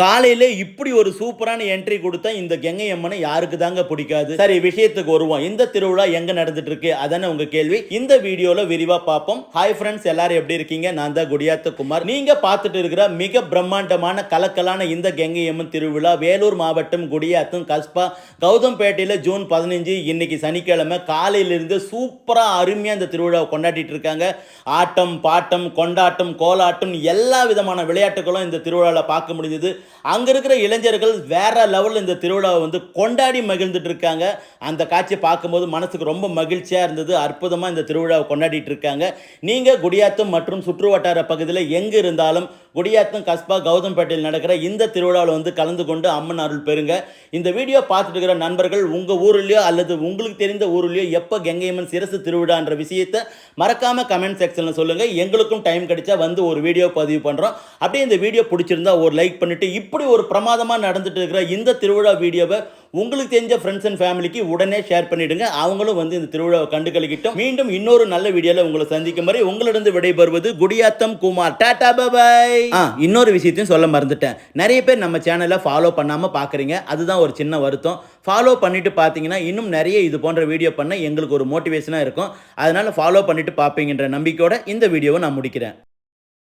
காலையில இப்படி ஒரு சூப்பரான என்ட்ரி கொடுத்தா இந்த கெங்கை அம்மனை யாருக்கு தாங்க பிடிக்காது. சரி, விஷயத்துக்கு வருவோம். இந்த திருவிழா எங்க நடந்துட்டு இருக்கு அதானே உங்க கேள்வி. இந்த வீடியோல விரிவா பார்ப்போம். ஹாய் ஃப்ரெண்ட்ஸ், எல்லாரும் எப்படி இருக்கீங்க? நான் தான் குடியாத்த குமார். நீங்க பார்த்துட்டு இருக்கிற மிக பிரம்மாண்டமான கலக்கலான இந்த கெங்கை அம்மன் திருவிழா வேலூர் மாவட்டம் குடியாத்தம் கஸ்பா கௌதம்பேட்டையில ஜூன் 15 இன்னைக்கு சனிக்கிழமை காலையிலிருந்து சூப்பரா அருமையா இந்த திருவிழாவை கொண்டாடிட்டு இருக்காங்க. ஆட்டம் பாட்டம் கொண்டாட்டம் கோலாட்டம் எல்லா விதமான விளையாட்டுகளும் இந்த திருவிழாவில் பார்க்க முடிஞ்சது. அங்க இருக்கிற இளைஞர்கள் வேற லெவலில் இந்த திருவிழாவை கொண்டாடி மகிழ்ந்துட்டு இருக்காங்க. அந்த காட்சியை பார்க்கும்போது மனசுக்கு ரொம்ப மகிழ்ச்சியா இருந்தது. அற்புதமா இந்த திருவிழாவை கொண்டாடிட்டு இருக்காங்க. நீங்க குடியாத்தம் மற்றும் சுற்று வட்டார பகுதியில் எங்க இருந்தாலும் குடியாத்தம் கஸ்பா கௌதம்பேட்டையில் நடக்கிற இந்த திருவிழாவில் கலந்து கொண்டு அம்மன் அருள் பெறுங்க. இந்த வீடியோ பார்த்துட்டு இருக்கிற நண்பர்கள் உங்க ஊர்லயோ அல்லது உங்களுக்கு தெரிந்த ஊர்லயோ எப்போ கெங்கை அம்மன் சிரசு திருவிழான்ற விஷயத்தை மறக்காம கமெண்ட் செக்ஷன்ல சொல்லுங்க. எங்களுக்கும் டைம் கிடைச்சா ஒரு வீடியோ பதிவு பண்றோம். அப்படியே இந்த வீடியோ பிடிச்சிருந்தா ஒரு லைக் பண்ணிட்டு இப்படி ஒரு பிரமாதமாக நடந்துட்டு இருக்கிற இந்த திருவிழா வீடியோவை உங்களுக்கு தெரிஞ்ச ஃப்ரெண்ட்ஸ் அண்ட் ஃபேமிலிக்கு உடனே ஷேர் பண்ணிடுங்க. அவங்களும் இந்த திருவிழாவை கண்டு கழிக்கிட்டும். மீண்டும் இன்னொரு நல்ல வீடியோவில் உங்களை சந்திக்கும் வரை உங்களிடம் விடைபெறுவது குடியாத்தம் குமார். Tata bye. இன்னொரு விஷயத்தையும் சொல்ல மறந்துட்டேன். நிறைய பேர் நம்ம சேனலை ஃபாலோ பண்ணாமல் பார்க்குறீங்க. அதுதான் ஒரு சின்ன வருத்தம். ஃபாலோ பண்ணிட்டு பார்த்தீங்கன்னா இன்னும் நிறைய இது போன்ற வீடியோ பண்ண எங்களுக்கு ஒரு மோட்டிவேஷனாக இருக்கும். அதனால் ஃபாலோ பண்ணிட்டு பார்ப்பீங்கன்ற நம்பிக்கையோட இந்த வீடியோவை நான் முடிக்கிறேன்.